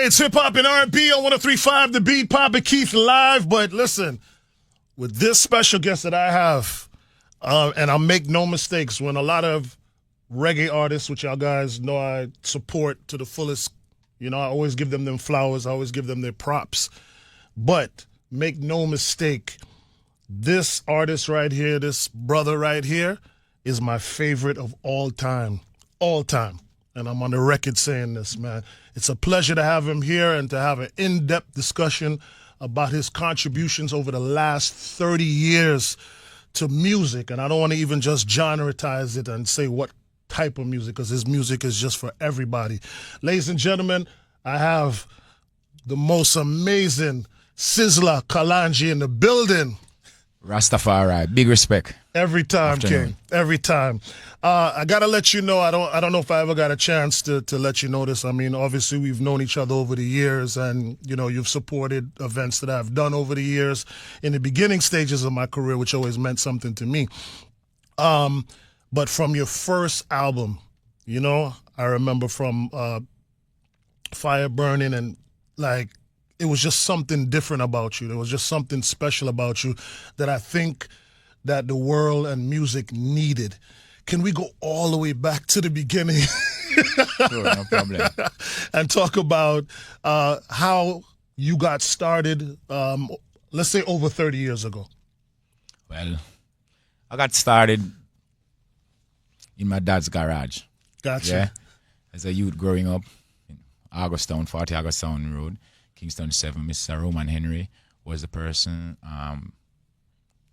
It's hip hop and R&B on 103.5 The Beat, Papa Keith live. But listen, with this special guest that I have, and I'll make no mistakes, when a lot of reggae artists, which y'all guys know I support to the fullest, I always give them flowers, I always give them their props. But make no mistake, this artist right here, this brother right here, is my favorite of all time. All time. And I'm on the record saying this, man. It's a pleasure to have him here and to have an in-depth discussion about his contributions over the last 30 years to music. And I don't want to even just genretize it and say what type of music, because his music is just for everybody. Ladies and gentlemen, I have the most amazing Sizzla Kalanji in the building. Rastafari, big respect. Every time, King. Every time. I gotta let you know. I don't know if I ever got a chance to let you know this. I mean, obviously we've known each other over the years, and you've supported events that I've done over the years in the beginning stages of my career, which always meant something to me. But from your first album, I remember from Fire Burning, and like it was just something different about you. There was just something special about you that I think that the world and music needed. Can we go all the way back to the beginning? Sure, no problem. And talk about how you got started, let's say over 30 years ago. Well, I got started in my dad's garage. Gotcha. Yeah, as a youth growing up in Augustown, 40 Augustown Road, Kingston 7. Mr. Roman Henry was the person,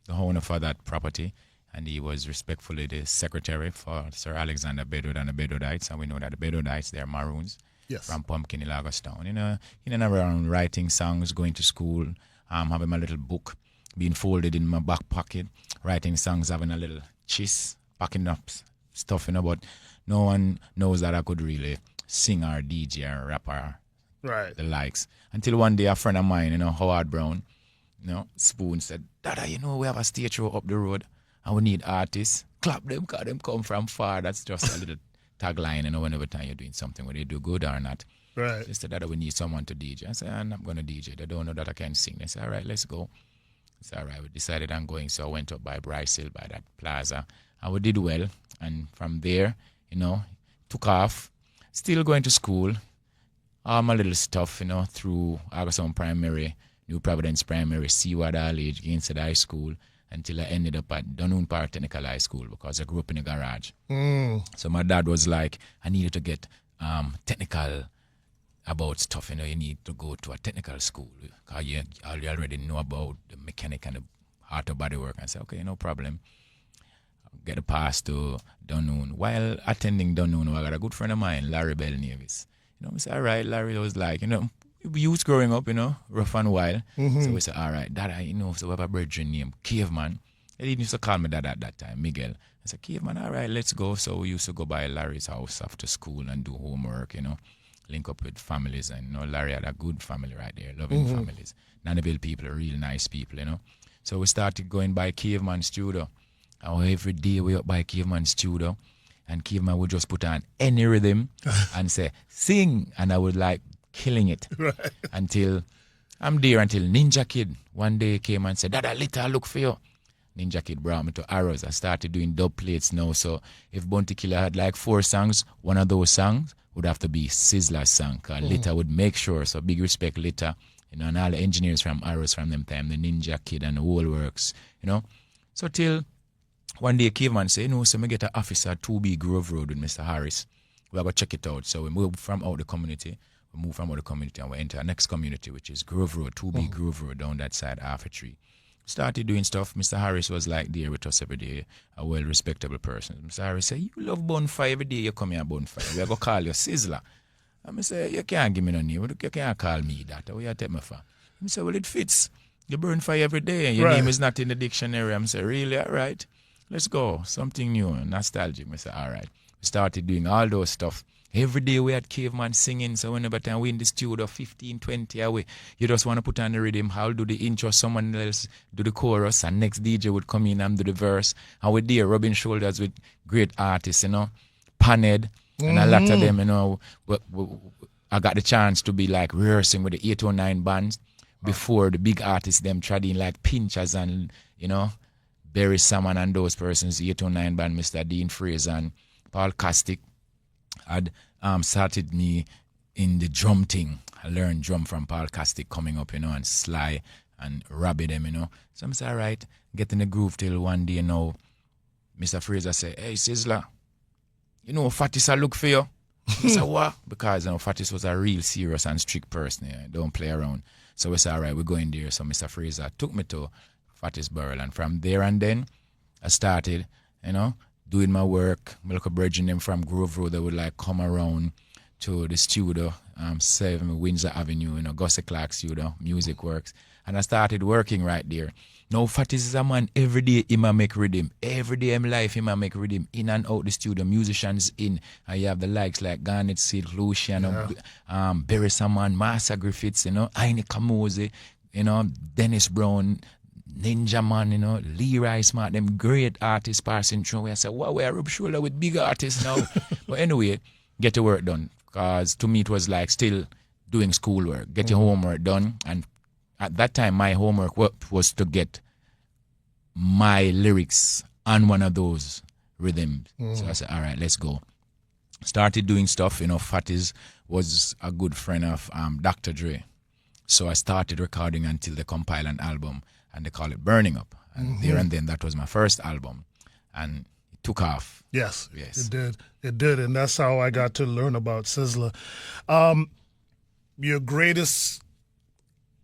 the owner for that property, and he was respectfully the secretary for Sir Alexander Bedwood and the Bedwoodites, and we know that the Bedwoodites, they're Maroons. Yes. From Pumpkin Hill, Augustown. In and around writing songs, going to school, having my little book being folded in my back pocket, writing songs, having a little chest, packing up stuff, but no one knows that I could really sing or DJ or rap or the likes. Until one day a friend of mine, Howard Brown, Spoon said, Dada, we have a stage show up the road and we need artists. Clap them because them come from far. That's just a little tagline, whenever time you're doing something, whether they do good or not. Right. They said, Dada, we need someone to DJ. I said, I'm not going to DJ. They don't know that I can sing. They said, all right, let's go. I said, all right, we decided on going. So I went up by Bryce Hill, by that plaza, and we did well. And from there, took off, still going to school, all my little stuff, through Augustown Primary, New Providence Primary, Seaward College, Gainshead High School, until I ended up at Dunoon Park Technical High School because I grew up in a garage. So my dad was like, I needed to get technical about stuff, you need to go to a technical school because you already know about the mechanic and the heart of body work. I said, okay, no problem. Get a pass to Dunoon. While attending Dunoon, I got a good friend of mine, Larry Bell Nevis. I said, all right, Larry was like, youth growing up, rough and wild. So we said, all right, Dada, so we have a brethren named Caveman. He used to call me Dada at that time, Miguel. I said, Caveman, all right, let's go. So we used to go by Larry's house after school and do homework, link up with families. And, Larry had a good family right there, loving families. Nannyville people are real nice people, So we started going by Caveman studio. And every day we up by Caveman studio. And Caveman would just put on any rhythm and say, sing. And I would like killing it. Right. Until Ninja Kid one day came and said, Dada, Lita, look for you. Ninja Kid brought me to Arrows. I started doing dub plates now. So if Bounty Killer had like 4 songs, one of those songs would have to be Sizzla's song. Because Lita would make sure. So big respect, Lita. And all the engineers from Arrows from them time, the Ninja Kid and the whole works, So till one day, Caveman said, so me get an office at 2B Grove Road with Mr. Harris. We have to check it out. So we moved from out the community. And we enter our next community, which is Grove Road, 2B Grove Road, down that side, half a tree. Started doing stuff. Mr. Harris was like there with us every day, a well-respectable person. Mr. Harris said, you love Bonfire every day you come here, Bonfire. We're going to call you Sizzla. And I say, you can't give me no name. You can't call me that. What you take me for? I say, well, it fits. You burn fire every day and your name is not in the dictionary. I say, really? All right. Let's go. Something new, nostalgic. I said, all right. We started doing all those stuff. Every day we had Caveman singing. So whenever time we in the studio, 15, 20 away, you just want to put on the rhythm. I'll do the intro, someone else do the chorus, and next DJ would come in and do the verse. And we're there rubbing shoulders with great artists, Panhead, and a lot of them, I got the chance to be like rehearsing with the 809 bands before the big artists them tried in like Pinchers and, you know, Barry Salmon and those persons, 809 band, Mr. Dean Fraser and Paul Castick had started me in the drum thing. I learned drum from Paul Castick coming up, you know, and Sly and Robbie them, you know. So I'm saying, all right, get in the groove till one day, you know, Mr. Fraser say, hey, Sizzla, you know, Fatis I look for you. I said, what? Because, you know, Fatis was a real serious and strict person. Yeah, don't play around. So we said, all right, we're going there. So Mr. Fraser took me to Fatis Burrell. And from there and then, I started, you know, doing my work. My local brethren them from Grove Road, they would like come around to the studio, 7 Windsor Avenue, you know, Gussie Clark studio, Music Works. And I started working right there. Now, Fatis is a man, every day he might make rhythm. Every day in life he might make rhythm. In and out the studio, musicians in. And you have the likes like Garnet Silk, Luciano, Barry Salmon, Master Griffiths, you know, Aine Kamoze, you know, Dennis Brown, Ninja Man, you know, Leroy Smart, them great artists passing through. I said, wow, we are rub shoulder with big artists now. But anyway, get the work done. Because to me it was like still doing schoolwork, get your homework done. And at that time, my homework was to get my lyrics on one of those rhythms. So I said, all right, let's go. Started doing stuff, you know, Fatis was a good friend of Dr. Dre. So I started recording until they compile an album, and they call it Burning Up. And there and then, that was my first album. And it took off. Yes, it did. It did, and that's how I got to learn about Sizzla. Your greatest,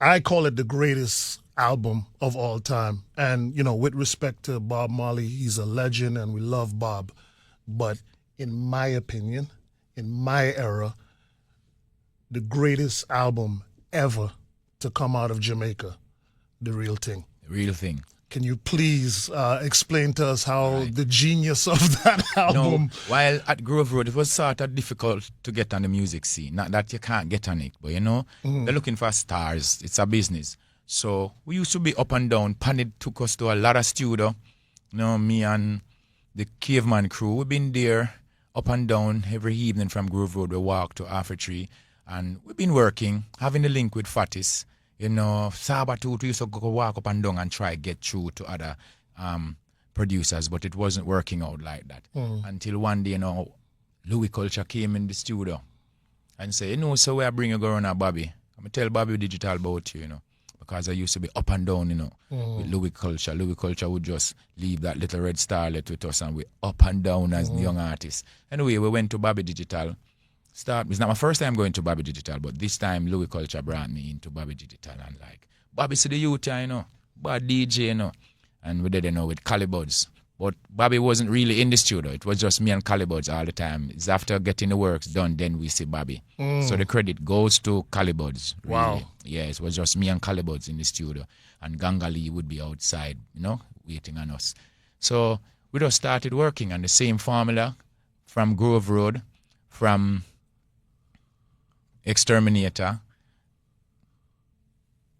I call it the greatest album of all time. And, you know, with respect to Bob Marley, he's a legend and we love Bob. But in my opinion, in my era, the greatest album ever to come out of Jamaica, The Real Thing. The Real Thing. Can you please explain to us how the genius of that album... No, while at Grove Road, it was sort of difficult to get on the music scene. Not that you can't get on it, but you know, they're looking for stars. It's a business. So we used to be up and down. Panid took us to a lot of studio. You know, me and the Caveman crew, we've been there up and down every evening from Grove Road. We walk to Alpha Tree. And we've been working, having a link with Fatis. You know, Sabatut, we used to go walk up and down and try get through to other producers, but it wasn't working out like that. Until one day, you know, Louis Culture came in the studio and said, you know, so where I bring you go around Bobby. I'm going to tell Bobby Digital about you, you know, because I used to be up and down, you know, with Louis Culture. Louis Culture would just leave that little red starlet with us and we up and down as young artists. Anyway, we went to Bobby Digital. It's not my first time going to Bobby Digital, but this time Louis Culture brought me into Bobby Digital and like, Bobby see the youth, you know, bad DJ, you know. And we did, you know, with Calibuds. But Bobby wasn't really in the studio. It was just me and Calibuds all the time. It's after getting the works done, then we see Bobby. So the credit goes to Calibuds. Really. Wow. Yeah, it was just me and Calibuds in the studio. And Gangali would be outside, you know, waiting on us. So we just started working on the same formula from Grove Road, from Exterminator,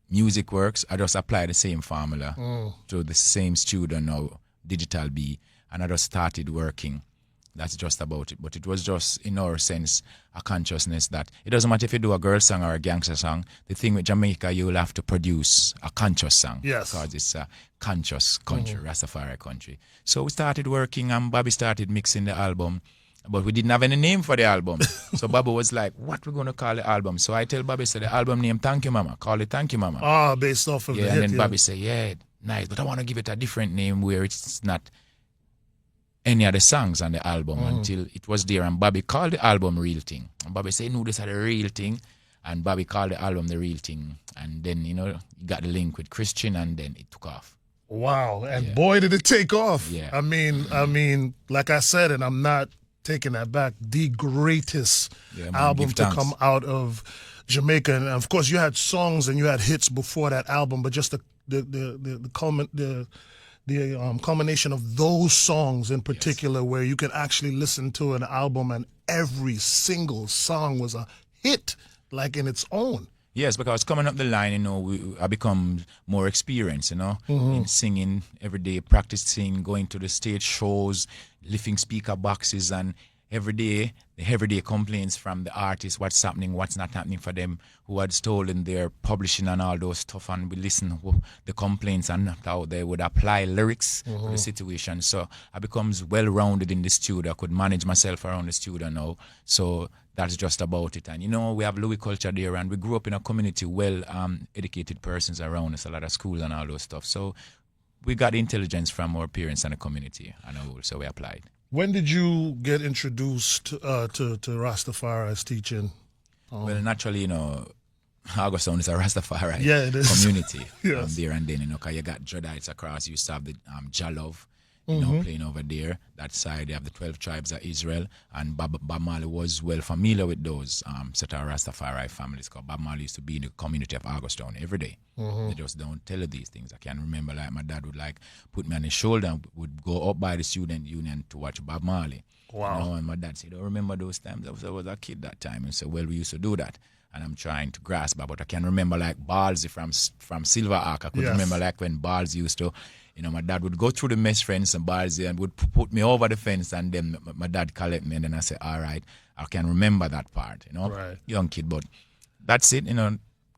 Music Works. I just apply the same formula to the same studio now, Digital B, and I just started working. That's just about it. But it was just, in our sense, a consciousness that it doesn't matter if you do a girl song or a gangster song. The thing with Jamaica, you'll have to produce a conscious song. Yes. Because it's a conscious country, Rastafari country. So we started working and Bobby started mixing the album. But we didn't have any name for the album. So Bobby was like, what we going to call the album? So I tell Bobby, say the album name, Thank You Mama. Call it Thank You Mama. Ah, based off of the hit. And then Bobby say, yeah, nice. But I want to give it a different name where it's not any of the songs on the album until it was there. And Bobby called the album Real Thing. And Bobby said, no, this is the Real Thing. And Bobby called the album The Real Thing. And then, you know, he got the link with Christian and then it took off. Wow. And boy, did it take off. Yeah. I mean, like I said, and I'm not taking that back, the greatest album to come out of Jamaica. And of course, you had songs and you had hits before that album, but just the culmination of those songs in particular, where you could actually listen to an album and every single song was a hit, like in its own. Yes, because coming up the line, you know, I become more experienced, you know, in singing every day, practicing, going to the stage shows, lifting speaker boxes, and the everyday complaints from the artists, what's happening, what's not happening for them, who had stolen their publishing and all those stuff, and we listen to the complaints and how they would apply lyrics to the situation. So I becomes well-rounded in the studio. I could manage myself around the studio now. So that's just about it. And we have Louis culture there, and we grew up in a community, educated persons around us, a lot of schools and all those stuff. So we got intelligence from our parents and the community and all, so we applied. When did you get introduced to Rastafari's teaching? Well, naturally, Augusttown is a Rastafari community Yes. there, and then, 'cause you got Jedites across, you used to have the Jalov, playing over there. That side, you have the 12 tribes of Israel, and Bob Marley was well familiar with those set of Rastafari families, because Bob Marley used to be in the community of Augusttown every day. They just don't tell you these things. I can remember, like, my dad would put me on his shoulder and would go up by the student union to watch Bob Marley. Wow. And my dad said, "I remember those times. I was a kid that time." And said, "Well, we used to do that." And I'm trying to grasp that, but I can remember, like, Ballsy from Silver Arc. I could remember, like, when Ballsy used to, my dad would go through the mesh fence and Ballsy and would put me over the fence, and then my dad collect me, and then I say, all right, I can remember that part, Right. Young kid, but that's it,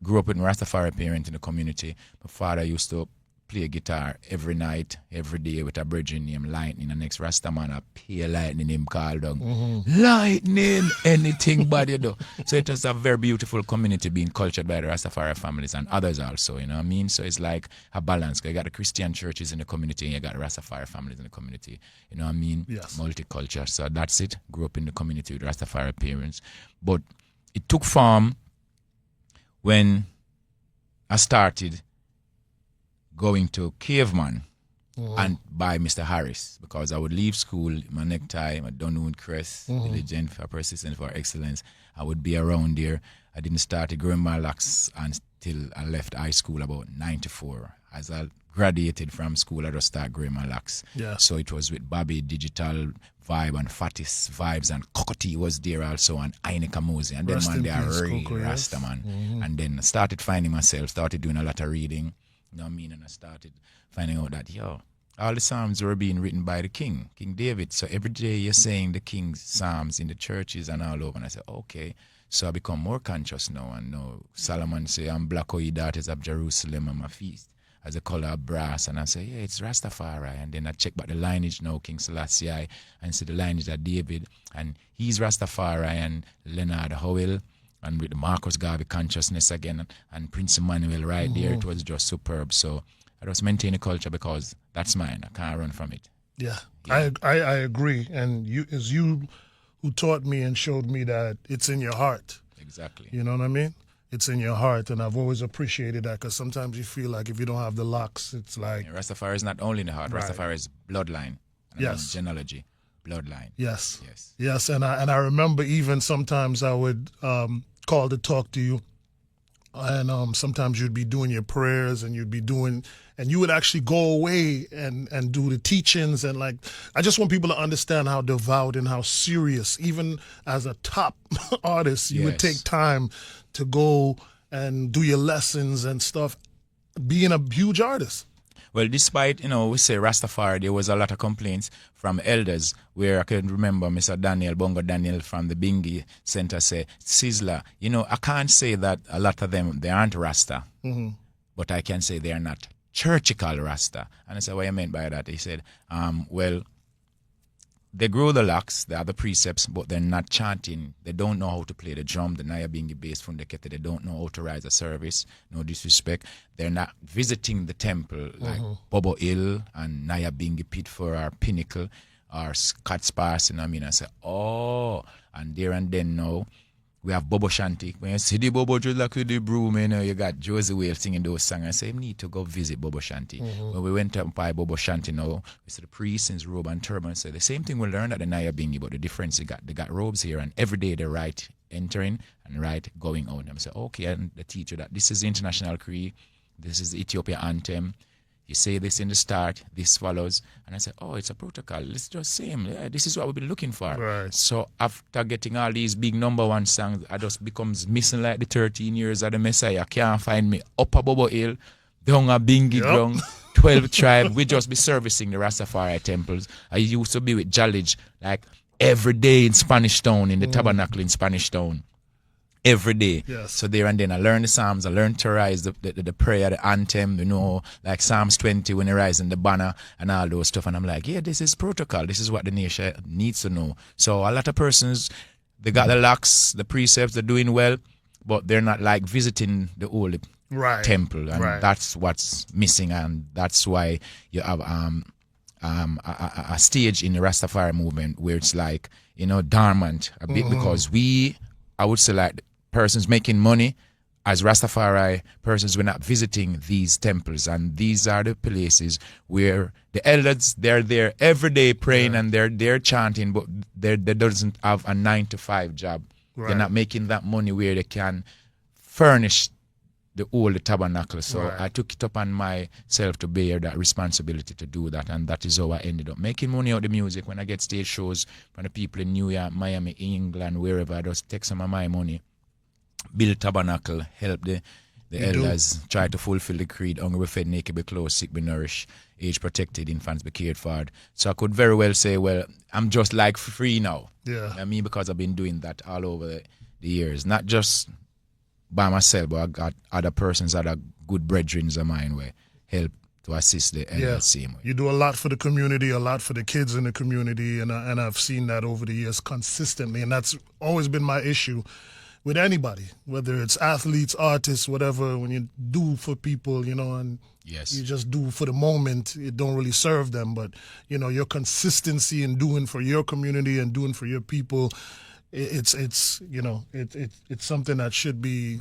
grew up with Rastafari parent in the community. My father used to play guitar every night, every day with a brethren named Lightning. The next Rastaman, a pale Lightning him called down. Lightning, anything bad you do. So it was a very beautiful community being cultured by the Rastafari families and others also, you know what I mean? So it's like a balance. You got the Christian churches in the community and you got the Rastafari families in the community. You know what I mean? Yes. Multicultural. So that's it. Grew up in the community with Rastafari parents. But it took form when I started going to Caveman and by Mr. Harris, because I would leave school, my necktie, my Dunwood crest, diligent for persistence for excellence. I would be around there. I didn't start growing my locks until I left high school about 94. As I graduated from school, I just started growing my locks. Yeah. So it was with Bobby Digital Vibe and Fatis Vibes, and Cocotti was there also, and Aineka Mose. And then Rest man, in they are peace, real Coco, yes. Rasta, man. And then I started finding myself, started doing a lot of reading. You know what I mean? And I started finding out that, all the Psalms were being written by the King David. So every day you're saying the King's Psalms in the churches and all over. And I said, okay. So I become more conscious now. And now Solomon say, I'm black, O ye daughters of Jerusalem, and my feast as a color of brass. And I say, yeah, it's Rastafari. And then I check back the lineage now, King Selassie, and see the lineage of David. And he's Rastafari, and Leonard Howell. And with the Marcus Garvey consciousness again, and Prince Emmanuel right there, it was just superb. So I just maintain the culture because that's mine. I can't run from it. Yeah. I agree. And it's you who taught me and showed me that it's in your heart. Exactly. You know what I mean? It's in your heart, and I've always appreciated that, because sometimes you feel like if you don't have the locks, it's like... Yeah, Rastafari is not only in the heart. Right. Rastafari is bloodline. Yes. Genealogy. Bloodline. Yes. Yes. Yes, and I remember even sometimes I would call to talk to you, and sometimes you'd be doing your prayers, and you would actually go away and do the teachings, and like, I just want people to understand how devout and how serious, even as a top artist, you would Yes. take time to go and do your lessons and stuff, being a huge artist. Well, despite, we say Rastafari, there was a lot of complaints from elders where I can remember Mr. Daniel, Bongo Daniel from the Bingi Center say, Sizzla, I can't say that a lot of them, they aren't Rasta, but I can say they are not churchical Rasta. And I said, what you meant by that? He said, well, they grow the locks, they have the precepts, but they're not chanting. They don't know how to play the drum, the Naya Bingi bass from the Kete. They don't know how to rise a service, no disrespect. They're not visiting the temple like Bobo Hill and Naya Bingi Pitford or Pinnacle or Scott Sparse. And I say, and there and then now, we have Bobo Shanti. When you see the Bobo just like with the broom, you got Josie Whale singing those songs. I say, I need to go visit Bobo Shanti. When we went up by Bobo Shanti now, we see the priest in his robe and turban. So the same thing we learned at the Naya Bingi, but the difference, they got robes here, and every day they write entering and write going out. And I say, okay, and the teacher that this is the international creed, this is the Ethiopia anthem. You say this in the start, this follows. And I said, it's a protocol. Let's just say, this is what we've been looking for. Right. So after getting all these big number one songs, I just becomes missing like the 13 years of the Messiah. Can't find me up a Bobo Hill, down a Bingi ground, 12 tribe. We just be servicing the Rastafari temples. I used to be with Jalij, like every day in Spanish Town, in the tabernacle in Spanish Town. Every day. Yes. So there and then I learn the Psalms, I learn to rise the prayer, the anthem, like Psalms 20 when they rise in the banner and all those stuff. And I'm like, yeah, this is protocol. This is what the nation needs to know. So a lot of persons, they got the locks, the precepts, they're doing well, but they're not like visiting the old temple. And that's what's missing. And that's why you have a stage in the Rastafari movement where it's like, dormant a bit because I would say like persons making money as Rastafari persons were not visiting these temples, and these are the places where the elders, they're there every day praying and they're chanting, but they doesn't have a 9-to-5 job. They're not making that money where they can furnish the old tabernacle. So I took it upon myself to bear that responsibility to do that, and that is how I ended up making money out the music. When I get stage shows from the people in New York, Miami, England, wherever, I just take some of my money, build tabernacle, help the elders try to fulfill the creed: hungry be fed, naked be clothed, sick be nourished, age protected, infants be cared for. So I could very well say, well, I'm just like free now. Yeah. I mean, because I've been doing that all over the years, not just by myself, but I got other persons, other good brethren of mine where help to assist the elders same way. You do a lot for the community, a lot for the kids in the community, and I've seen that over the years consistently, and that's always been my issue with anybody, whether it's athletes, artists, whatever. When you do for people, and you just do for the moment, it don't really serve them. But your consistency in doing for your community and doing for your people, it's something that should be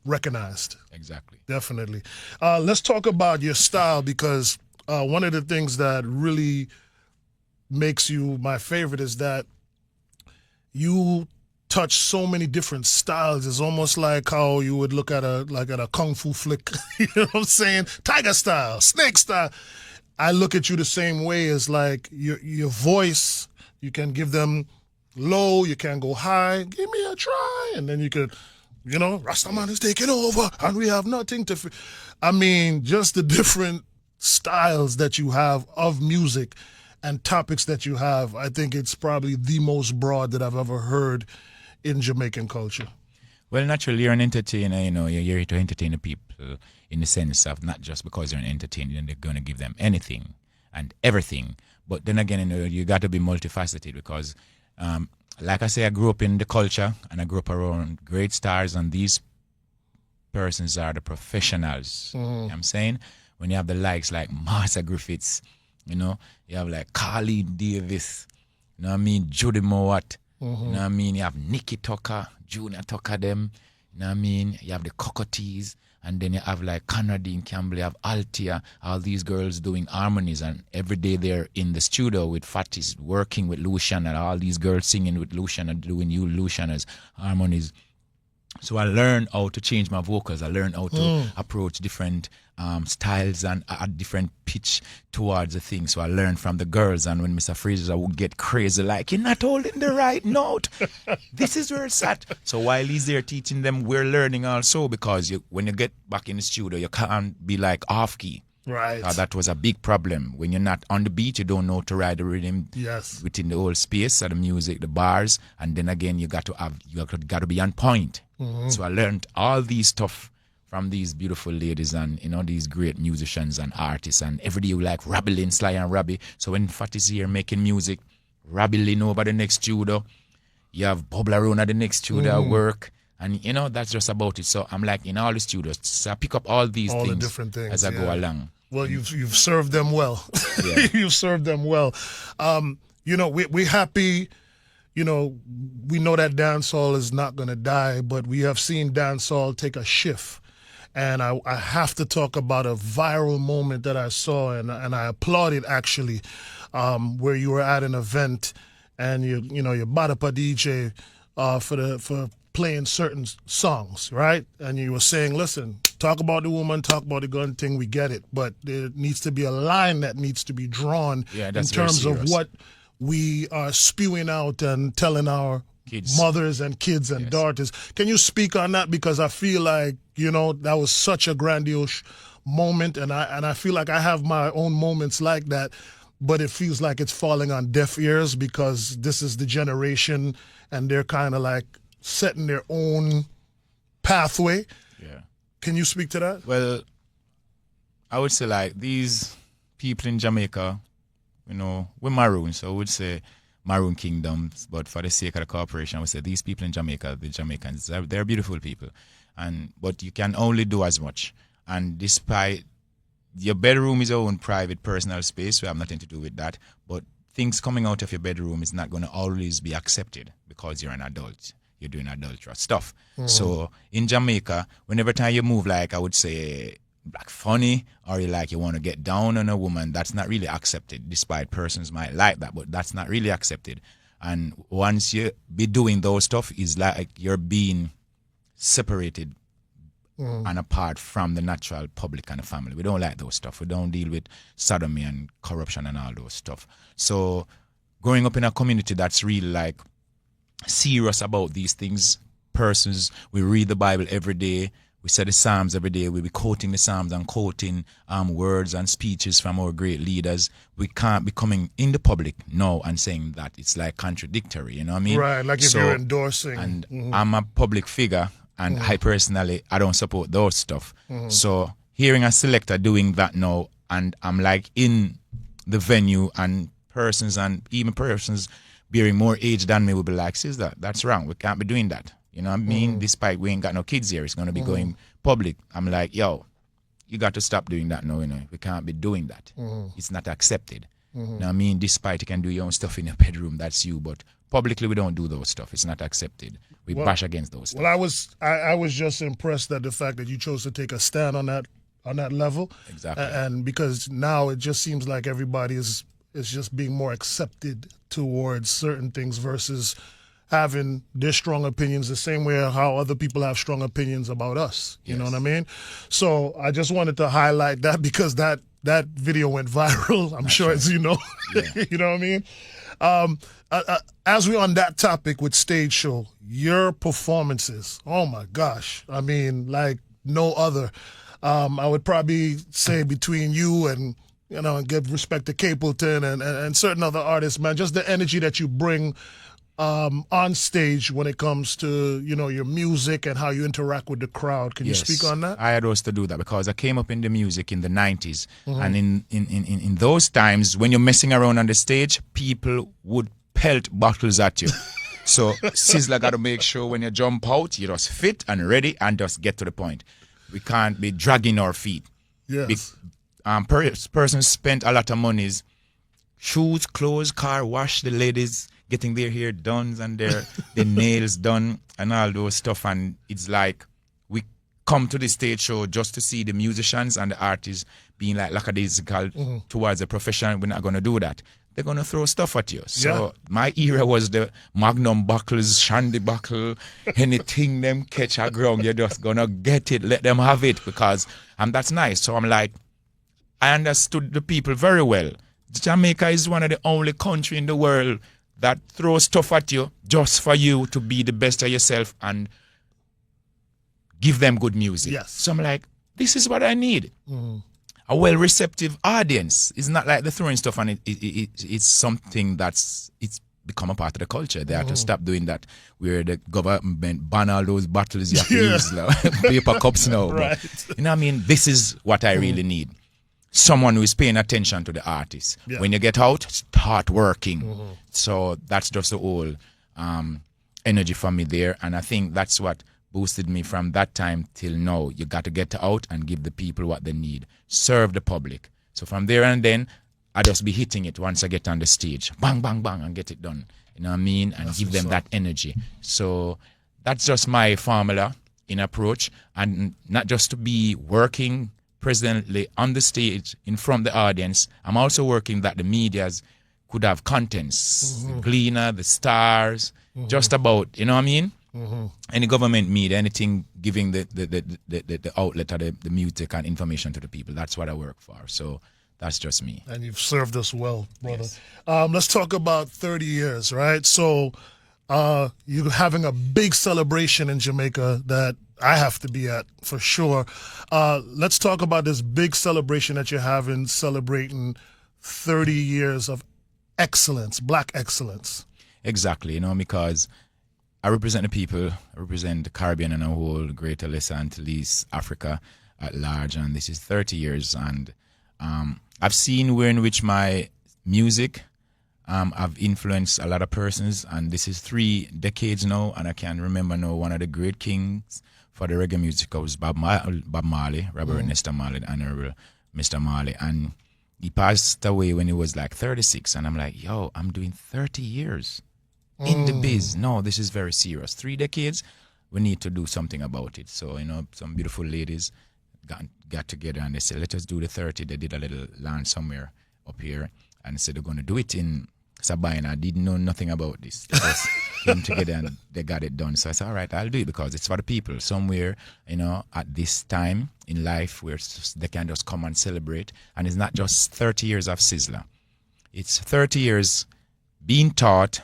recognized. Exactly. Definitely. Let's talk about your style, because one of the things that really makes you my favorite is that you touch so many different styles. It's almost like how you would look at a kung fu flick. You know what I'm saying? Tiger style, snake style. I look at you the same way as like your voice. You can give them low, you can go high. Give me a try, and then you could, Rastaman is taking over, and we have nothing to. I mean, just the different styles that you have of music and topics that you have. I think it's probably the most broad that I've ever heard in Jamaican culture. Well, naturally, you're an entertainer. You're here to entertain the people in the sense of not just because you're an entertainer and they're going to give them anything and everything. But then again, you got to be multifaceted because, like I say, I grew up in the culture and I grew up around great stars, and these persons are the professionals. You know what I'm saying? When you have the likes like Martha Griffiths, you have like Carly Davis, Judy Mowat, you have Nikki Tucker, Junior Tucker, them, you have the Cocotees, and then you have like Conradine Campbell, you have Altia, all these girls doing harmonies, and every day they're in the studio with Fatties, working with Lucian, and all these girls singing with Lucian and doing Luciana's harmonies. So I learned how to change my vocals. I learned how to approach different styles and add different pitch towards the thing. So I learned from the girls. And when Mr. Fraser would get crazy, like, you're not holding the right note. This is where it's at. So while he's there teaching them, we're learning also, because when you get back in the studio, you can't be like off key. Right. That was a big problem. When you're not on the beat, you don't know to ride the rhythm within the whole space of the music, the bars, and then again you got to be on point. So I learned all these stuff from these beautiful ladies and these great musicians and artists, and every day we like Robbie Lynn, Sly and Robbie. So when Fat is here making music, Robbie Lynn over the next studio, you have Bob Larone at the next studio at work. And, that's just about it. So I'm like in all the studios. So I pick up all these all things, the different things as I go along. Well, you've served them well. Yeah. You've served them well. We're happy. We know that dancehall is not going to die, but we have seen dancehall take a shift. And I have to talk about a viral moment that I saw, and I applaud it actually, where you were at an event and you bought up a DJ for playing certain songs, right? And you were saying, listen, talk about the woman, talk about the gun thing, we get it. But there needs to be a line that needs to be drawn in terms of what we are spewing out and telling our mothers and kids and daughters. Can you speak on that? Because I feel like, that was such a grandiose moment, and I feel like I have my own moments like that. but it feels like it's falling on deaf ears because this is the generation and they're kind of like setting their own pathway. Yeah. Can you speak to that? Well, I would say like these people in Jamaica, we're maroon, so I would say maroon kingdoms, but for the sake of the corporation, I would say these people in Jamaica, the Jamaicans, they're beautiful people, but you can only do as much. And despite your bedroom is your own private personal space, we have nothing to do with that, but things coming out of your bedroom is not going to always be accepted because you're an adult. You're doing adulterous stuff. So in Jamaica, whenever time you move, like I would say, like funny, or you want to get down on a woman, that's not really accepted, despite persons might like that, but that's not really accepted. And once you be doing those stuff, is like you're being separated and apart from the natural public and the family. We don't like those stuff. We don't deal with sodomy and corruption and all those stuff. So growing up in a community that's really like serious about these things, persons, we read the Bible every day, we say the Psalms every day, we'll be quoting the Psalms and quoting words and speeches from our great leaders. We can't be coming in the public now and saying that. It's like contradictory, you know what I mean? Right, like if you're endorsing. And I'm a public figure, and I personally, I don't support those stuff. So hearing a selector doing that now, and I'm like in the venue, and persons bearing more age than me will be like, Sizzla, that's wrong. We can't be doing that. You know what I mean? Despite we ain't got no kids here, it's going to be going public. I'm like, yo, you got to stop doing that now. We can't be doing that. It's not accepted. You know what I mean? Despite you can do your own stuff in your bedroom, that's you. But publicly, we don't do those stuff. It's not accepted. We bash against those stuff. Well, I was just impressed at the fact that you chose to take a stand on that level. Exactly. And because now it just seems like everybody is just being more accepted towards certain things versus having their strong opinions the same way how other people have strong opinions about us. You know what I mean? So I just wanted to highlight that because that video went viral. I'm sure, as you know. Yeah. You know what I mean? As we're on that topic with stage show, your performances, oh my gosh. I mean, like no other. I would probably say between you and, and give respect to Capleton and certain other artists, man, just the energy that you bring on stage when it comes to, your music and how you interact with the crowd. Can you speak on that? I had also to do that because I came up in the music in the 90s. And in those times, when you're messing around on the stage, people would pelt bottles at you. So Sizzla got to make sure when you jump out, you're just fit and ready and just get to the point. We can't be dragging our feet. Yes. Person spent a lot of monies, shoes, clothes, car wash, the ladies getting their hair done and their nails done and all those stuff. And it's like we come to the stage show just to see the musicians and the artists being like lackadaisical towards the profession. We're not going to do that. They're going to throw stuff at you. So my era was the Magnum buckles, Shandy buckle, anything them catch a ground, you're just going to get it, let them have it because that's nice. So I'm like, I understood the people very well. Jamaica is one of the only country in the world that throws stuff at you just for you to be the best of yourself and give them good music. Yes. So I'm like, this is what I need. A well-receptive audience. It's not like they're throwing stuff and it's something it's become a part of the culture. They have to stop doing that where the government ban all those bottles you have to use now. Paper cups now. Right. But, you know what I mean? This is what I really need. Someone who is paying attention to the artist. Yeah. When you get out, start working. So that's just the whole energy for me there. And I think that's what boosted me from that time till now. You got to get out and give the people what they need. Serve the public. So from there and then, I just be hitting it once I get on the stage. Bang, bang, bang, and get it done. You know what I mean? And give them that energy. So that's just my formula in approach. And not just to be working presently on the stage in front of the audience. I'm also working that the medias could have contents, the Gleaner, the Stars, just about, you know what I mean? Any government media, anything giving the outlet or the music and information to the people. That's what I work for. So that's just me. And you've served us well, brother. Yes. Let's talk about 30 years, right? So you're having a big celebration in Jamaica that I have to be at for sure. Let's talk about this big celebration that you're having, celebrating 30 years of excellence, black excellence. Exactly, because I represent the people, I represent the Caribbean and a whole, Greater Lesser Antilles, Africa at large, and this is 30 years. And I've seen where in which my music I've influenced a lot of persons, and this is 3 decades now, and I can remember now one of the great kings for the reggae music was Bob Marley, Robert Nesta Marley, the Honorable Mr. Marley, and he passed away when he was like 36, and I'm like, yo, I'm doing 30 years in the biz. No, this is very serious. 3 decades, we need to do something about it. So, some beautiful ladies got together and they said, let us do the 30. They did a little launch somewhere up here and said they're going to do it in Sabina. I didn't know nothing about this. They just came together and they got it done. So I said, all right, I'll do it because it's for the people. Somewhere, at this time in life where they can just come and celebrate. And it's not just 30 years of Sizzla. It's 30 years being taught,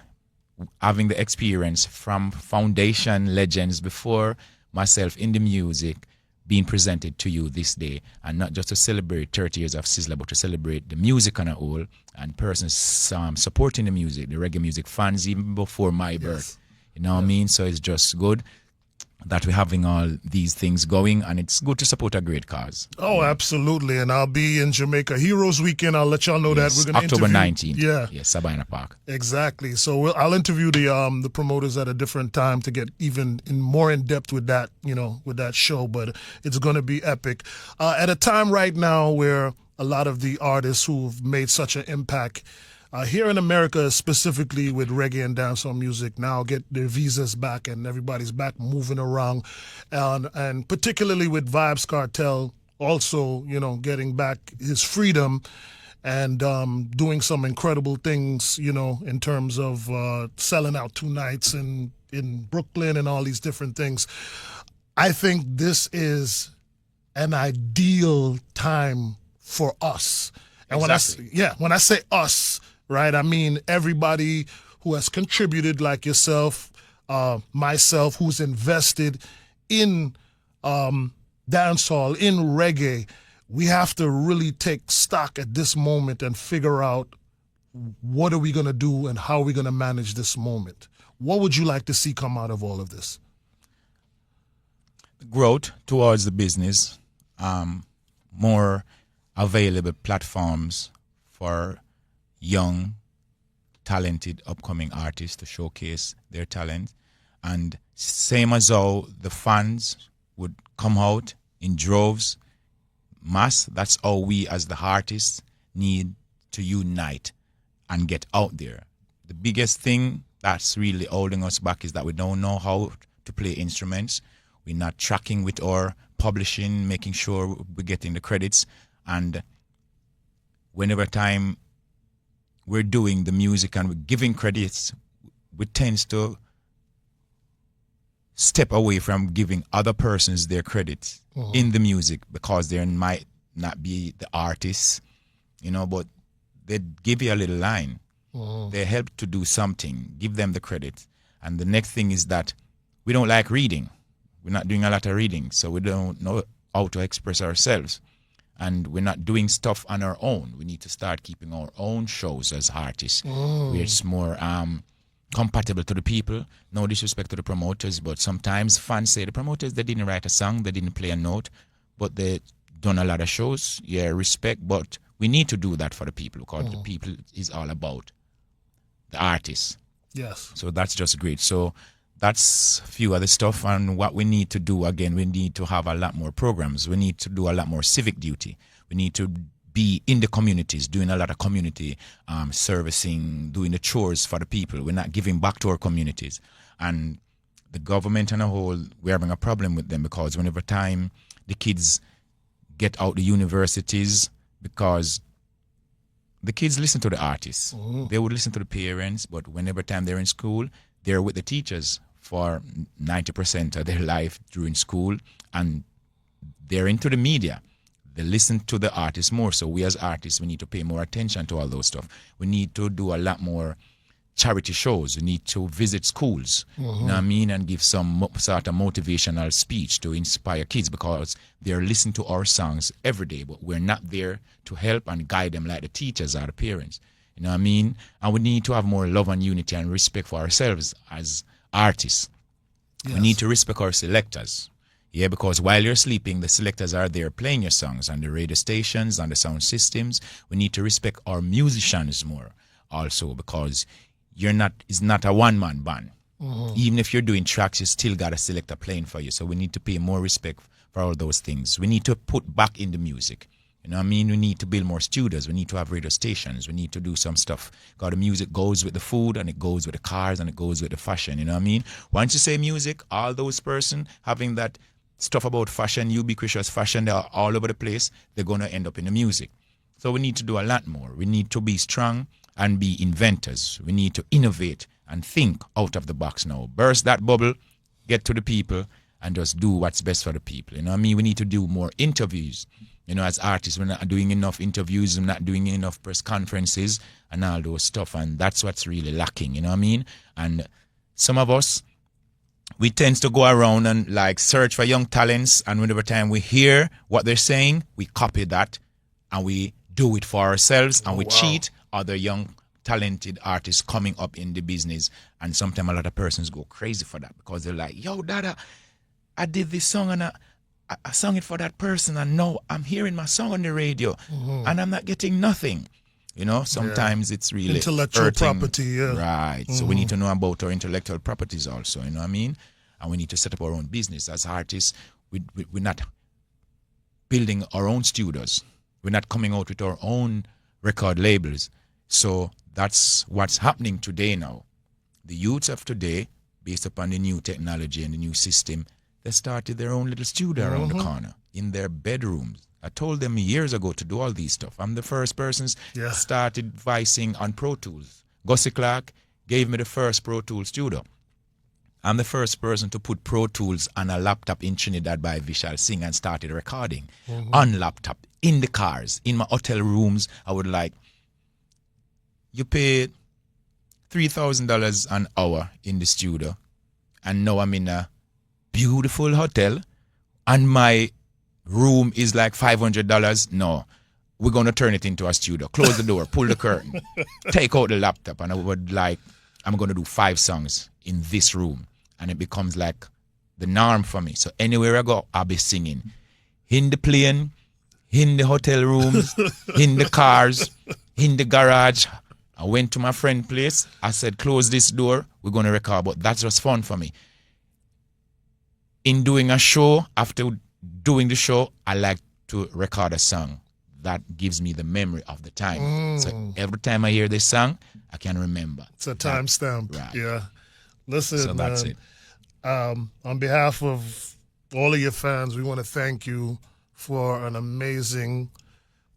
having the experience from foundation legends before myself in the music being presented to you this day, and not just to celebrate 30 years of Sizzla, but to celebrate the music on a whole and persons supporting the music, the reggae music fans even before my birth. You know what I mean? So it's just good that we're having all these things going, and it's good to support a great cause. Oh, absolutely. And I'll be in Jamaica Heroes Weekend. I'll let y'all know that. We're going to October interview 19th. Yeah. Yes, Sabina Park. Exactly. So I'll interview the promoters at a different time to get even more in depth with that, with that show. But it's going to be epic. At a time right now where a lot of the artists who've made such an impact here in America, specifically with reggae and dancehall music, now get their visas back and everybody's back moving around, and particularly with Vibes Cartel also, getting back his freedom and doing some incredible things, in terms of selling out 2 nights in Brooklyn and all these different things. I think this is an ideal time for us. And Exactly. when I say us, right, I mean everybody who has contributed, like yourself, myself, who's invested in dancehall, in reggae. We have to really take stock at this moment and figure out what are we going to do and how are we going to manage this moment. What would you like to see come out of all of this? Growth towards the business, more available platforms for young, talented, upcoming artists to showcase their talent. And same as how the fans would come out in droves, mass, that's how we as the artists need to unite and get out there. The biggest thing that's really holding us back is that we don't know how to play instruments. We're not tracking with our publishing, making sure we're getting the credits. And whenever time we're doing the music and we're giving credits, we tend to step away from giving other persons their credits in the music because they might not be the artists, but they give you a little line. They help to do something, give them the credit. And the next thing is that we don't like reading. We're not doing a lot of reading, so we don't know how to express ourselves. And we're not doing stuff on our own. We need to start keeping our own shows as artists, where it's more compatible to the people. No disrespect to the promoters, but sometimes fans say the promoters, they didn't write a song, they didn't play a note, but they done a lot of shows. Yeah, respect, but we need to do that for the people because the people is all about the artists. Yes. So that's just great. So that's a few other stuff. And what we need to do, again, we need to have a lot more programs. We need to do a lot more civic duty. We need to be in the communities, doing a lot of community servicing, doing the chores for the people. We're not giving back to our communities. And the government on a whole, we're having a problem with them because whenever time the kids get out the universities, because the kids listen to the artists. They would listen to the parents, but whenever time they're in school, they're with the teachers for 90% of their life during school, and they're into the media. They listen to the artists more. So we as artists, we need to pay more attention to all those stuff. We need to do a lot more charity shows. We need to visit schools, you know what I mean, and give some sort of motivational speech to inspire kids, because they're listening to our songs every day, but we're not there to help and guide them like the teachers or the parents. You know what I mean? And we need to have more love and unity and respect for ourselves as artists. Yes. We need to respect our selectors. Yeah, because while you're sleeping, the selectors are there playing your songs on the radio stations, on the sound systems. We need to respect our musicians more also, because it's not a one-man band. Even if you're doing tracks, you still got a selector playing for you. So we need to pay more respect for all those things. We need to put back in the music. You know what I mean? We need to build more studios. We need to have radio stations. We need to do some stuff. Because the music goes with the food, and it goes with the cars, and it goes with the fashion. You know what I mean? Once you say music, all those person having that stuff about fashion, ubiquitous fashion, they're all over the place, they're going to end up in the music. So we need to do a lot more. We need to be strong and be inventors. We need to innovate and think out of the box now. Burst that bubble, get to the people, and just do what's best for the people. You know what I mean? We need to do more interviews. You know, as artists, we're not doing enough interviews, we're not doing enough press conferences and all those stuff, and that's what's really lacking, you know what I mean? And some of us, we tend to go around and like search for young talents, and whenever time we hear what they're saying, we copy that and we do it for ourselves, and we cheat other young talented artists coming up in the business. And sometimes a lot of persons go crazy for that, because they're like, yo, Dada, I did this song and I sung it for that person, and now I'm hearing my song on the radio and I'm not getting nothing. You know, sometimes it's really intellectual hurting. property, Right. So we need to know about our intellectual properties also, you know what I mean? And we need to set up our own business. As artists, we're not building our own studios. We're not coming out with our own record labels. So that's what's happening today now. The youths of today, based upon the new technology and the new system, they started their own little studio around the corner in their bedrooms. I told them years ago to do all these stuff. I'm the first person started vicing on Pro Tools. Gussie Clark gave me the first Pro Tools studio. I'm the first person to put Pro Tools on a laptop in Trinidad by Vishal Singh and started recording on laptop, in the cars, in my hotel rooms. I would like, you pay $3,000 an hour in the studio, and now I'm in a beautiful hotel, and my room is like $500. No, we're going to turn it into a studio. Close the door, pull the curtain, take out the laptop, and I'm going to do 5 songs in this room. And it becomes like the norm for me. So anywhere I go, I'll be singing. In the plane, in the hotel rooms, in the cars, in the garage. I went to my friend's place. I said, close this door. We're going to record. But that's just fun for me. In doing a show, after doing the show, I like to record a song. That gives me the memory of the time. So every time I hear this song, I can remember. It's a timestamp. Right. Yeah. Listen, so that's man, it. On behalf of all of your fans, we want to thank you for an amazing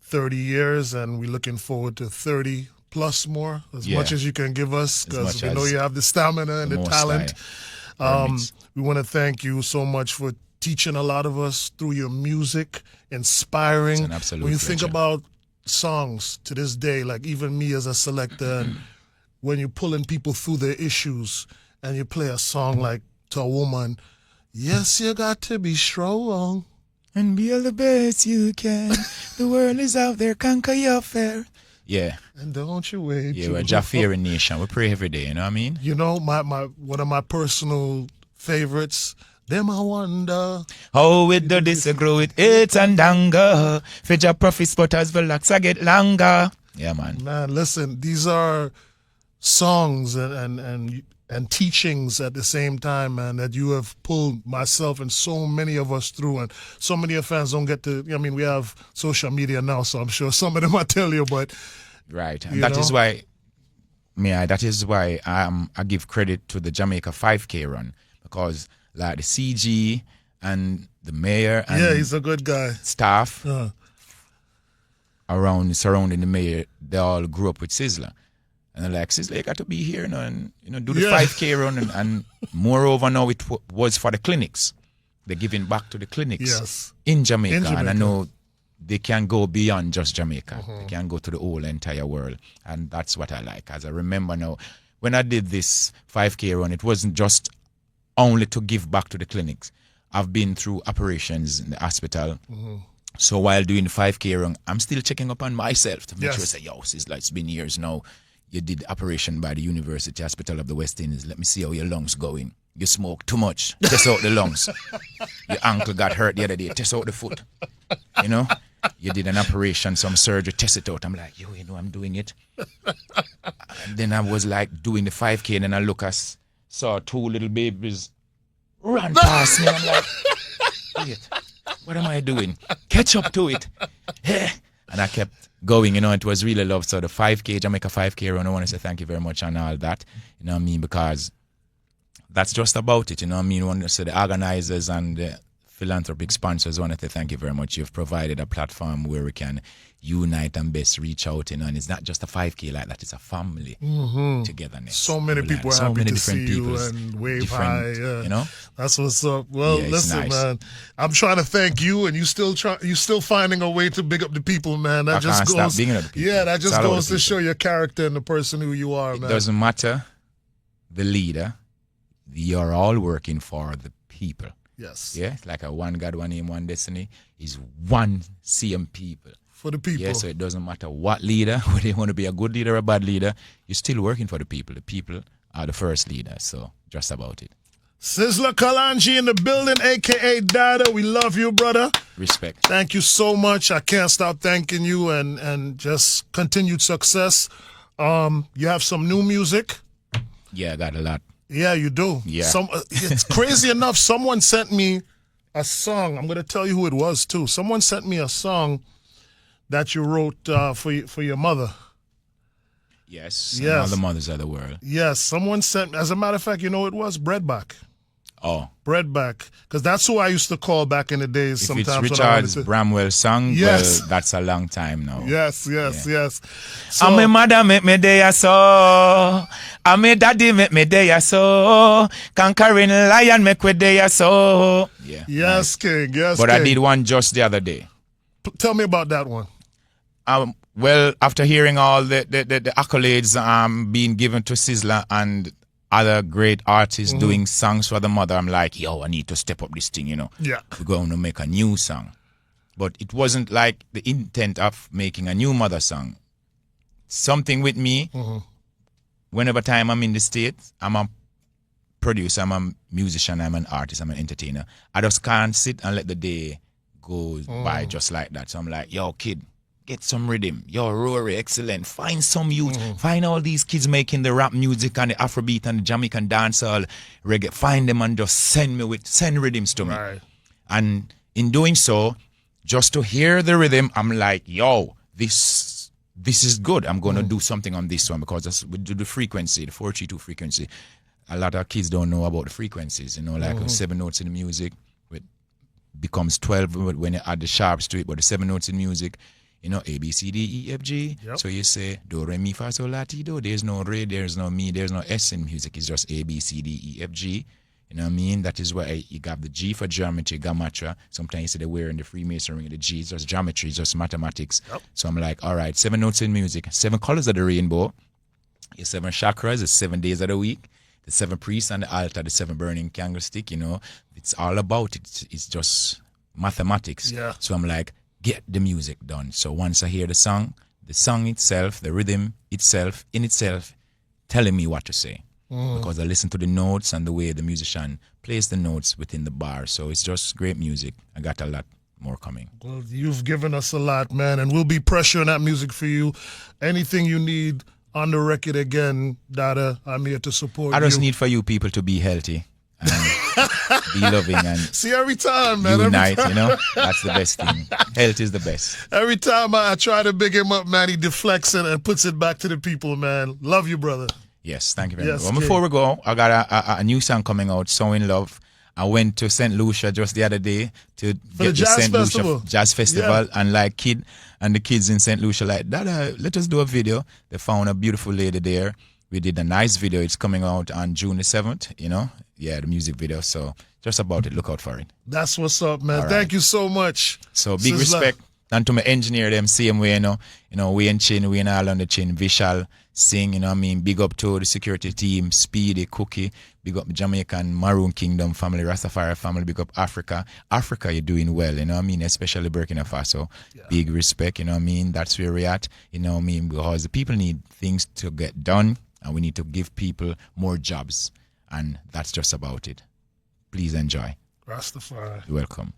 30 years, and we're looking forward to 30 plus more, as much as you can give us, because we know you have the stamina and the talent. We want to thank you so much for teaching a lot of us through your music, inspiring. It's an absolute when you pleasure. think about songs to this day, like even me as a selector, and when you're pulling people through their issues and you play a song like to a woman, yes, you got to be strong and be all the best you can. The world is out there, conquer your fear. Yeah. And don't you wait. Yeah, we're Jah-fearing nation. We pray every day, you know what I mean? You know, my one of my personal favorites, them I wonder how we do this, grow with hate and anger. For Jah profits, but as well as I get longer. Yeah, man. Man, listen, these are songs and teachings at the same time, man, that you have pulled myself and so many of us through, and so many of fans don't get to. I mean, we have social media now, so I'm sure some of them I tell you, but right, and that is why I give credit to the Jamaica 5K run, because like the CG and the mayor and he's a good guy. Staff surrounding the mayor, they all grew up with Sizzla. And they're like, Sizzla, you got to be here, and do the 5K run. And moreover, now it was for the clinics. They're giving back to the clinics in Jamaica. And I know they can go beyond just Jamaica. They can go to the whole entire world. And that's what I like. As I remember now, when I did this 5K run, it wasn't just only to give back to the clinics. I've been through operations in the hospital. So while doing the 5K run, I'm still checking up on myself to make sure, say, yo, Sizzla, it's been years now. You did operation by the University Hospital of the West Indies. Let me see how your lungs going. You smoke too much. Test out the lungs. Your ankle got hurt the other day. Test out the foot. You know? You did an operation, some surgery, test it out. I'm like, yo, you know, I'm doing it. And then I was like doing the 5K, and then I saw two little babies run past me. I'm like, wait, what am I doing? Catch up to it. And I kept going, you know, it was really love. So the 5K, Jamaica 5K run, I want to say thank you very much on all that, you know what I mean, because that's just about it, you know what I mean. I want to say the organizers and the philanthropic sponsors, I want to say thank you very much. You've provided a platform where we can unite and best reach out, you know, and it's not just a 5K like that, it's a family togetherness. So many people are so happy many to different see you people, and wave high. you know. That's what's up. Well, Yeah, it's listen, nice. man, I'm trying to thank you, and you still finding a way to big up the people, man. That I just can't goes, stop bigging up the people. yeah, that It's just all about goes the to show your character and the person who you are, It man. doesn't matter the leader, you're all working for the people. Yes, Yeah, it's like a one God, one aim, one destiny. Is one same people. for the people. Yeah, so it doesn't matter what leader, whether you want to be a good leader or a bad leader, you're still working for the people. The people are the first leader. So just about it. Sizzla Kalanji in the building, a.k.a. Dada. We love you, brother. Respect. Thank you so much. I can't stop thanking you, and just continued success. You have some new music. Yeah, I got a lot. Yeah, you do. Yeah. It's crazy enough. Someone sent me a song. I'm going to tell you who it was, too. Someone sent me a song that you wrote for your mother. Yes. Yes. And all the mothers of the world. Yes, someone sent. As a matter of fact, you know who it was? Breadback. Oh. Breadback. Because that's who I used to call back in the days. If sometimes it's when I wanted Richard's to. Bramwell song, Yes. well, that's a long time now. Yes. So, And my mother make me there so. And my daddy make me there so. Conquering lion make me there so. Yeah. yes, King. Yes, But King. I did one just the other day. Tell me about that one. Well, after hearing all the accolades being given to Sizzla and other great artists doing songs for the mother, I'm like, yo, I need to step up this thing, you know. Yeah. We're going to make a new song. But it wasn't like the intent of making a new mother song. Something with me, whenever time I'm in the States, I'm a producer, I'm a musician, I'm an artist, I'm an entertainer. I just can't sit and let the day go by just like that. So I'm like, yo, kid, get some rhythm. Yo, Rory, excellent. Find some youth. Find all these kids making the rap music and the Afrobeat and the Jamaican dancehall reggae. Find them and just send rhythms to me. Right. And in doing so, just to hear the rhythm, I'm like, yo, this is good. I'm going to do something on this one because that's we do the frequency, the 432 frequency. A lot of kids don't know about the frequencies, you know, like 7 notes in the music, it becomes 12 when you add the sharps to it, but the 7 notes in music, you know, A, B, C, D, E, F, G. Yep. So you say do, re, mi, fa, sol, la, ti, do. There's no re, there's no mi, there's no S in music. It's just A, B, C, D, E, F, G. You know what I mean? That is why you got the G for geometry, gamatra. Sometimes you say they wear in the Freemasonry, the G is just geometry, it's just mathematics. Yep. So I'm like, all right, 7 notes in music, 7 colors of the rainbow, your 7 chakras, the 7 days of the week, the 7 priests on the altar, the 7 burning candlestick, you know. It's all about it. It's just mathematics. Yeah. So I'm like, get the music done. So once I hear the song itself, the rhythm itself, in itself, telling me what to say. Because I listen to the notes and the way the musician plays the notes within the bar. So it's just great music. I got a lot more coming. Well, you've given us a lot, man, and we'll be pressuring that music for you. Anything you need on the record again, Dada, I'm here to support I you. just need for you people to be healthy and be loving and See, every time, man. unite, you know? That's the best thing. Health is the best. Every time I try to big him up, man, he deflects it and puts it back to the people, man. Love you, brother. Yes, thank you very Yes, much. Well, before we go, I got a new song coming out, So In Love. I went to St. Lucia just the other day to the get the jazz St. Lucia festival. Jazz Festival, Yeah. and like the kids in St. Lucia like, Dada, let us do a video. They found a beautiful lady there. We did a nice video. It's coming out on June the 7th, you know? Yeah, the music video. So just about it. Look out for it. That's what's up, man. All right. Thank you so much. So big Sizzla. respect And to my engineer, them same way, Wayne Chin, Wayne all on the Chin, Vishal, Sing, big up to the security team, Speedy, Cookie, big up Jamaican Maroon Kingdom family, Rastafari family, big up Africa. Africa, you're doing well, especially Burkina Faso. Yeah. Big respect, that's where we're at, because the people need things to get done, and we need to give people more jobs, and that's just about it. Please enjoy. Rastafari. You're welcome.